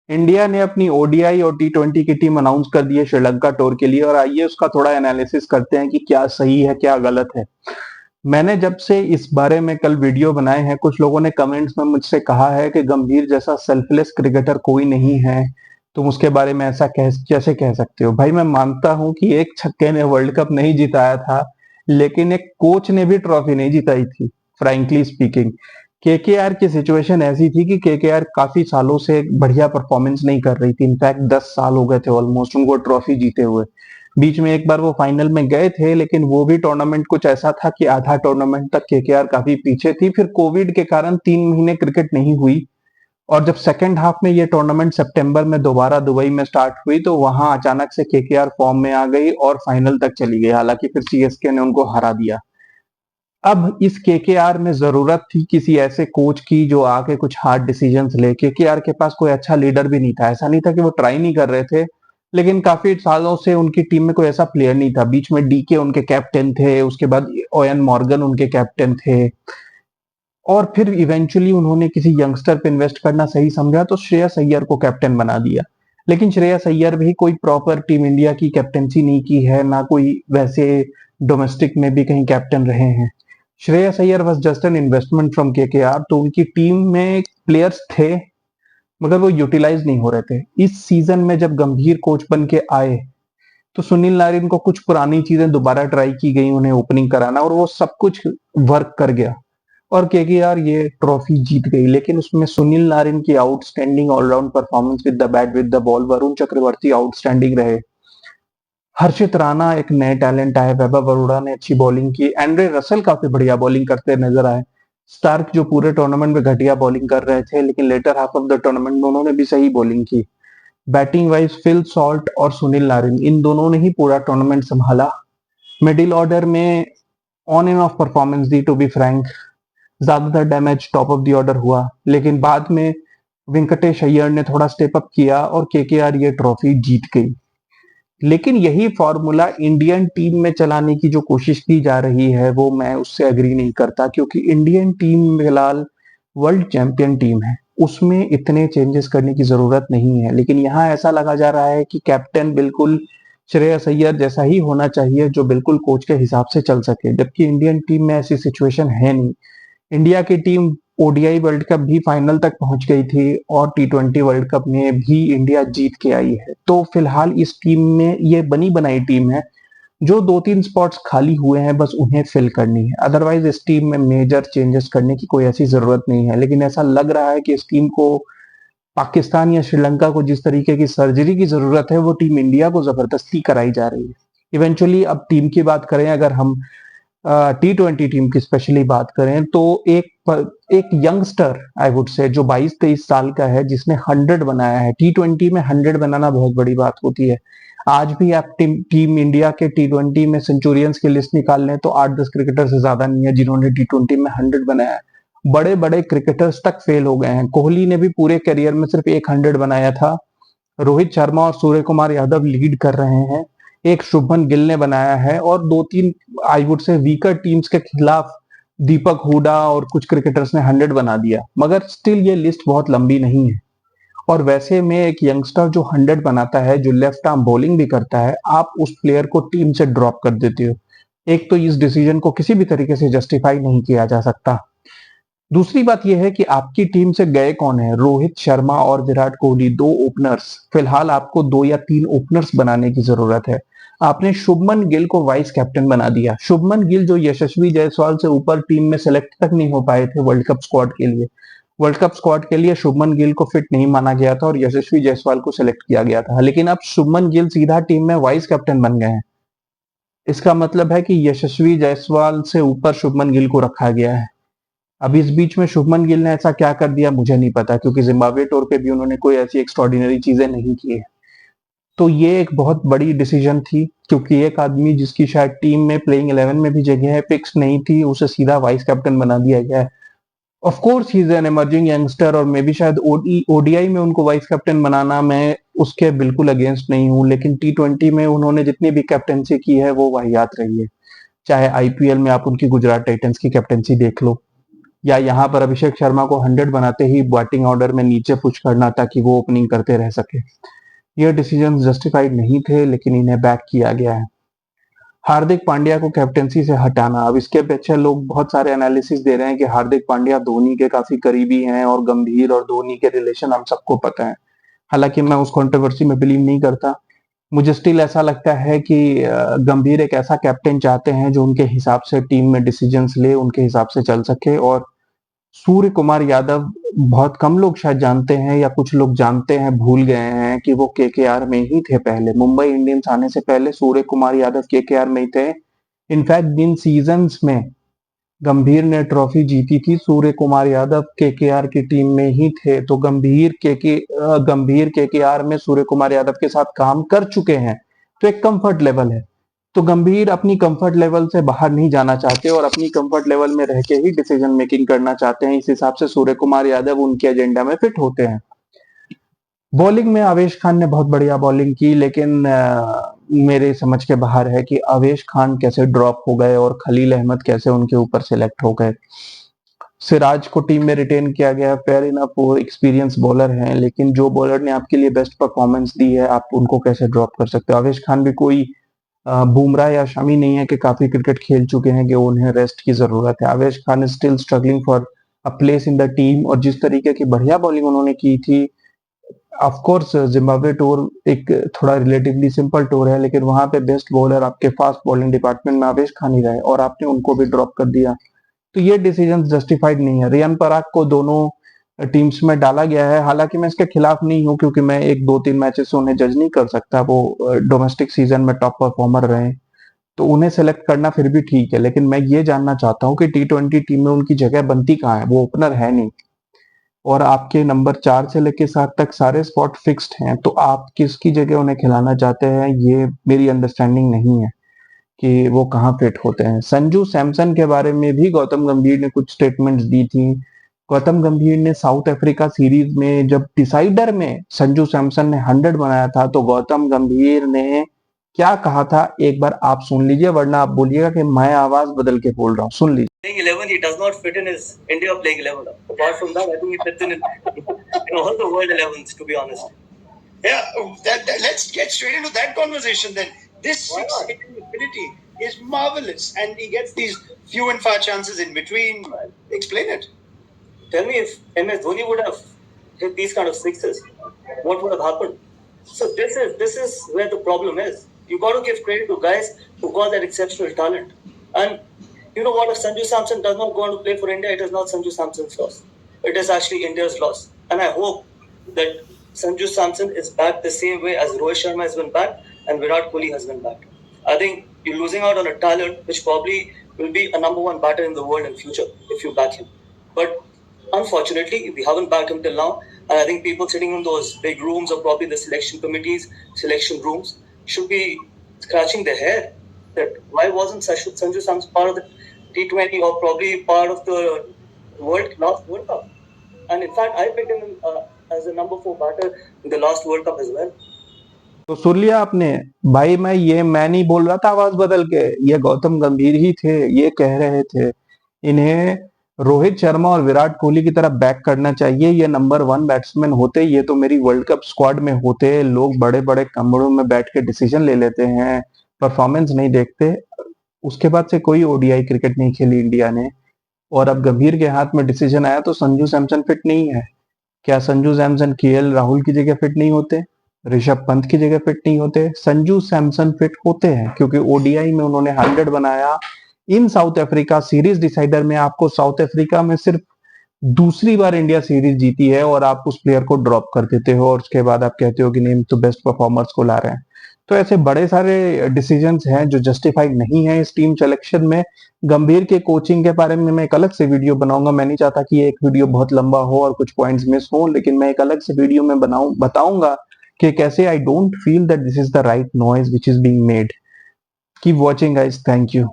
India ने अपनी ODI और टी20 की टीम अनाउंस कर दी है श्रीलंका टूर के लिए, और आइए उसका थोड़ा एनालिसिस करते हैं कि क्या सही है क्या गलत है। मैंने जब से इस बारे में कल वीडियो बनाए हैं, कुछ लोगों ने कमेंट्स में मुझसे कहा है कि गंभीर जैसा सेल्फलेस क्रिकेटर कोई नहीं है, तुम उसके बारे में ऐसा कैसे कह सकते हो। भाई मैं मानता हूं कि एक छक्के ने वर्ल्ड कप नहीं जिताया था, लेकिन एक कोच ने भी ट्रॉफी नहीं जिताई थी। फ्रैंकली स्पीकिंग, केकेआर की सिचुएशन ऐसी थी कि केकेआर काफी सालों से एक बढ़िया परफॉर्मेंस नहीं कर रही थी। इनफैक्ट 10 साल हो गए थे ऑलमोस्ट उनको ट्रॉफी जीते हुए। बीच में एक बार वो फाइनल में गए थे, लेकिन वो भी टूर्नामेंट कुछ ऐसा था कि आधा टूर्नामेंट तक केकेआर काफी पीछे थी। फिर कोविड के कारण 3 महीने क्रिकेट नहीं हुई, और जब सेकेंड हाफ में ये टूर्नामेंट सितंबर में दोबारा दुबई में स्टार्ट हुई, तो वहां अचानक से केकेआर फॉर्म में आ गई और फाइनल तक चली गई। हालांकि फिर सीएसके ने उनको हरा दिया। अब इस केकेआर में जरूरत थी किसी ऐसे कोच की जो आके कुछ हार्ड डिसीजंस ले। केकेआर के पास कोई अच्छा लीडर भी नहीं था। ऐसा नहीं था कि वो ट्राई नहीं कर रहे थे, लेकिन काफी सालों से उनकी टीम में कोई ऐसा प्लेयर नहीं था। बीच में डीके उनके कैप्टन थे, उसके बाद ओएन मॉर्गन उनके कैप्टन थे, और फिर इवेंचुअली उन्होंने किसी यंगस्टर पे इन्वेस्ट करना सही समझा तो श्रेयस अय्यर को कैप्टन बना दिया। लेकिन श्रेयस अय्यर भी कोई प्रॉपर टीम इंडिया की कैप्टनसी नहीं की है, ना कोई वैसे डोमेस्टिक में भी कहीं कैप्टन रहे हैं। Shreyas Iyer was just an investment from KKR. तो उनकी टीम में प्लेयर्स थे, मगर वो यूटिलाइज नहीं हो रहे थे। इस सीजन में जब गंभीर कोच बन के आए, तो सुनील नारिन को कुछ पुरानी चीजें दोबारा ट्राई की गई, उन्हें ओपनिंग कराना, और वो सब कुछ वर्क कर गया और केकेआर ये ट्रॉफी जीत गई। लेकिन उसमें सुनील नारिन की outstanding all round performance with the bat with the ball, Varun Chakravarthy outstanding रहे, हर्षित राणा एक नए टैलेंट आए, वैभव अरोड़ा ने अच्छी बॉलिंग की, एंड्रे रसल काफी बढ़िया बॉलिंग करते नजर आए, स्टार्क जो पूरे टूर्नामेंट में घटिया बॉलिंग कर रहे थे, लेकिन latter half of the tournament में उन्होंने भी सही बॉलिंग की। बैटिंग वाइज फिल सॉल्ट और सुनील नारिन, इन दोनों ने ही पूरा टूर्नामेंट संभाला। मिडिल ऑर्डर में ऑन एंड ऑफ परफॉर्मेंस दी, टू बी फ्रैंक। ज्यादातर damage top of the order हुआ, लेकिन बाद में वेंकटेश अय्यर ने थोड़ा स्टेप अप किया और केकेआर ये ट्रॉफी जीत गई। लेकिन यही फॉर्मूला इंडियन टीम में चलाने की जो कोशिश की जा रही है, वो मैं उससे अग्री नहीं करता, क्योंकि इंडियन टीम फिलहाल वर्ल्ड चैंपियन टीम है, उसमें इतने चेंजेस करने की जरूरत नहीं है। लेकिन यहाँ ऐसा लगा जा रहा है कि कैप्टन बिल्कुल श्रेयस अय्यर जैसा ही होना चाहिए, जो बिल्कुल कोच के हिसाब से चल सके, जबकि इंडियन टीम में ऐसी सिचुएशन है नहीं। इंडिया की टीम ओडीआई वर्ल्ड कप भी फाइनल तक पहुंच गई थी, और टी20 वर्ल्ड कप में भी इंडिया जीत के आई है। तो फिलहाल इस टीम में ये बनी बनाई टीम है, जो 2-3 स्पॉट्स खाली हुए हैं, बस उन्हें फिल करनी है। अदरवाइज इस टीम में मेजर चेंजेस करने की कोई ऐसी जरूरत नहीं है। लेकिन ऐसा लग रहा है कि इस टीम को पाकिस्तान या श्रीलंका को जिस तरीके की सर्जरी की जरूरत है, वो टीम इंडिया को जबरदस्ती कराई जा रही है। इवेंचुअली अब टीम की बात करें, अगर हम टी20 टीम की स्पेशली बात करें, तो एक यंगस्टर आई वुड से जो 22-23 साल का है, जिसने 100 बनाया है। टी20 में 100 बनाना बहुत बड़ी बात होती है। आज भी आप टीम इंडिया के टी20 में सेंचुरियंस की लिस्ट निकाल लें तो 8-10 क्रिकेटर से ज्यादा नहीं है जिन्होंने टी20 में 100 बनाया है। बड़े बड़े क्रिकेटर्स तक फेल हो गए हैं। कोहली ने भी पूरे करियर में सिर्फ एक 100 बनाया था। रोहित शर्मा और सूर्य कुमार यादव लीड कर रहे हैं। एक शुभमन गिल ने बनाया है, और 2-3 I would say weaker teams के खिलाफ दीपक हुडा और कुछ क्रिकेटर्स ने 100 बना दिया। मगर स्टिल ये लिस्ट बहुत लंबी नहीं है। और वैसे में एक यंगस्टर जो 100 बनाता है, जो लेफ्ट आर्म बॉलिंग भी करता है, आप उस प्लेयर को टीम से ड्रॉप कर देते हो। एक तो इस डिसीजन को किसी भी तरीके से जस्टिफाई नहीं किया जा सकता। दूसरी बात यह है कि आपकी टीम से गए कौन है? रोहित शर्मा और विराट कोहली, दो ओपनर्स। फिलहाल आपको 2 या 3 ओपनर्स बनाने की जरूरत है। आपने शुभमन गिल को वाइस कैप्टन बना दिया। शुभमन गिल जो यशस्वी जायसवाल से ऊपर टीम में सेलेक्ट तक नहीं हो पाए थे वर्ल्ड कप स्क्वाड के लिए। वर्ल्ड कप स्क्वाड के लिए शुभमन गिल को फिट नहीं माना गया था और यशस्वी जायसवाल को सिलेक्ट किया गया था। लेकिन अब शुभमन गिल सीधा टीम में वाइस कैप्टन बन गए हैं। इसका मतलब है कि यशस्वी जायसवाल से ऊपर शुभमन गिल को रखा गया है। अब इस बीच में शुभमन गिल ने ऐसा क्या कर दिया मुझे नहीं पता, क्योंकि जिम्बाब्वे टूर पे भी उन्होंने कोई ऐसी एक्स्ट्रॉर्डिनरी चीजें नहीं की है। तो ये एक बहुत बड़ी डिसीजन थी, क्योंकि एक आदमी जिसकी शायद टीम में प्लेइंग 11 में भी जगह है फिक्स नहीं थी, उसे सीधा वाइस कैप्टन बना दिया गया है। Of course he is an emerging youngster, और मे बी शायद ओडीआई में उनको वाइस कैप्टन बनाना, मैं उसके बिल्कुल अगेंस्ट नहीं हूं। लेकिन टी20 में उन्होंने जितनी भी कैप्टनसी की है वो वाहियात रही है। चाहे आईपीएल में आप उनकी गुजरात टाइटंस की कैप्टनसी देख लो, या यहाँ पर अभिषेक शर्मा को 100 बनाते ही बैटिंग ऑर्डर में नीचे पुश करना ताकि वो ओपनिंग करते रह सके। ये डिसीजन जस्टिफाइड नहीं थे, लेकिन इन्हें बैक किया गया है। हार्दिक पांड्या को कैप्टेंसी से हटाना, अब इसके पीछे लोग बहुत सारे एनालिसिस दे रहे हैं कि हार्दिक पांड्या धोनी के काफी करीबी हैं और गंभीर और धोनी के रिलेशन हम सबको पता है। हालांकि मैं उस कंट्रोवर्सी में बिलीव नहीं करता। मुझे स्टिल ऐसा लगता है कि गंभीर एक ऐसा कैप्टन चाहते हैं जो उनके हिसाब से टीम में डिसीजंस ले, उनके हिसाब से चल सके। और सूर्य कुमार यादव, बहुत कम लोग शायद जानते हैं या कुछ लोग जानते हैं, भूल गए हैं कि वो केकेआर में ही थे पहले। मुंबई इंडियंस आने से पहले सूर्य कुमार यादव केकेआर में ही थे। इनफैक्ट जिन सीजन्स में गंभीर ने ट्रॉफी जीती थी, सूर्य कुमार यादव केकेआर की टीम में ही थे। तो गंभीर केकेआर में सूर्य कुमार यादव के साथ काम कर चुके हैं, तो एक कंफर्ट लेवल है। तो गंभीर अपनी कंफर्ट लेवल से बाहर नहीं जाना चाहते और अपनी कंफर्ट लेवल में रह के ही डिसीजन मेकिंग करना चाहते हैं। इस हिसाब से सूर्य कुमार यादव उनके एजेंडा में फिट होते हैं। बॉलिंग में आवेश खान ने बहुत बढ़िया बॉलिंग की, लेकिन मेरे समझ के बाहर है कि आवेश खान कैसे ड्रॉप हो गए और खलील अहमद कैसे उनके ऊपर सेलेक्ट हो गए। सिराज को टीम में रिटेन किया गया, फेयर इनफ, वो एक्सपीरियंस बॉलर हैं, लेकिन जो बॉलर ने आपके लिए बेस्ट परफॉर्मेंस दी है, आप उनको कैसे ड्रॉप कर सकते हो। आवेश खान भी कोई बुमराह या शमी नहीं है कि काफी क्रिकेट खेल चुके हैं कि उन्हें रेस्ट की जरूरत है। आवेश Khan is still struggling for a place in the team, और जिस तरीके की बढ़िया बॉलिंग उन्होंने की थी, ऑफ कोर्स जिम्बाब्वे टूर एक थोड़ा रिलेटिवली सिंपल टूर है, लेकिन वहां पे बेस्ट बॉलर आपके फास्ट बॉलिंग डिपार्टमेंट में आवेश खान ही रहे और आपने उनको भी ड्रॉप कर दिया। तो ये डिसीजन जस्टिफाइड नहीं है। रियान पराग को दोनों टीम्स में डाला गया है, हालांकि मैं इसके खिलाफ नहीं हूं क्योंकि मैं एक दो तीन मैचेस से उन्हें जज नहीं कर सकता। वो डोमेस्टिक सीजन में टॉप परफॉर्मर रहे, तो उन्हें सेलेक्ट करना फिर भी ठीक है। लेकिन मैं ये जानना चाहता हूं कि T20 टीम में उनकी जगह बनती कहाँ है। वो ओपनर है नहीं, और आपके नंबर 4 से लेके 7 तक सारे स्पॉट फिक्स्ड हैं, तो आप किसकी जगह उन्हें खिलाना चाहते हैं, ये मेरी अंडरस्टैंडिंग नहीं है कि वो कहाँ फिट होते हैं। संजू सैमसन के बारे में भी गौतम गंभीर ने कुछ स्टेटमेंट्स दी थी। गौतम गंभीर ने साउथ अफ्रीका सीरीज में जब डिसाइडर में संजू सैमसन ने 100 बनाया था, तो गौतम गंभीर ने क्या कहा था, एक बार आप सुन लीजिए, वरना आप बोलिएगा कि मैं आवाज बदल के बोल रहा हूँ। सुन लीजिए। Playing 11, he does not fit in his India playing 11. Apart from that, I think he fits in all the world 11s, to be honest. Yeah, let's get straight into that conversation then. This 6 ability is marvelous, and he gets these few and far chances in between. Explain it. Tell me, if MS Dhoni would have hit these kind of sixes, what would have happened? So this is where the problem is. You got to give credit to guys who got that exceptional talent. And you know what? If Sanju Samson does not go on to play for India, it is not Sanju Samson's loss. It is actually India's loss. And I hope that Sanju Samson is back the same way as Rohit Sharma has been back and Virat Kohli has been back. I think you're losing out on a talent which probably will be a number one batter in the world in future if you back him. But unfortunately, we haven't backed him till now. And I think people sitting in those big rooms or probably the selection committees, selection rooms, should be scratching their head that why wasn't Sanju Samson part of the T20 or probably part of the last World Cup. And in fact, I picked him as a number 4 batter in the last World Cup as well. तो सुन लिया आपने भाई, मैं नहीं बोल रहा था आवाज बदल के, ये गौतम गंभीर ही थे, ये कह रहे थे इन्हें रोहित शर्मा और विराट कोहली की तरह बैक करना चाहिए। ये नंबर 1 बैट्समैन होते, ये तो मेरी वर्ल्ड कप स्क्वाड में होते। लोग बड़े बड़े कमरों में बैठ के डिसीजन ले लेते हैं, परफॉर्मेंस नहीं देखते। उसके बाद से कोई ओडीआई क्रिकेट नहीं खेली इंडिया ने, और अब गंभीर के हाथ में डिसीजन आया तो संजू सैमसन फिट नहीं है। क्या संजू सैमसन केएल राहुल की जगह फिट नहीं होते, ऋषभ पंत की जगह फिट नहीं होते? संजू सैमसन फिट होते हैं क्योंकि ओडीआई में उन्होंने 100 बनाया। इन साउथ अफ्रीका सीरीज डिसाइडर में आपको साउथ अफ्रीका में सिर्फ दूसरी बार इंडिया सीरीज जीती है और आप उस प्लेयर को ड्रॉप कर देते हो, और उसके बाद आप कहते हो कि नेम तो बेस्ट परफॉर्मर्स को ला रहे हैं। तो ऐसे बड़े सारे डिसीजंस हैं जो जस्टिफाइड नहीं है इस टीम सिलेक्शन में। गंभीर के कोचिंग के बारे में मैं एक अलग से वीडियो बनाऊंगा। मैं नहीं चाहता कि ये एक वीडियो बहुत लंबा हो और कुछ पॉइंट्स मिस हो, लेकिन मैं एक अलग से वीडियो में बताऊंगा कि कैसे I don't feel that this is the right noise which is being made. Keep watching guys, thank you.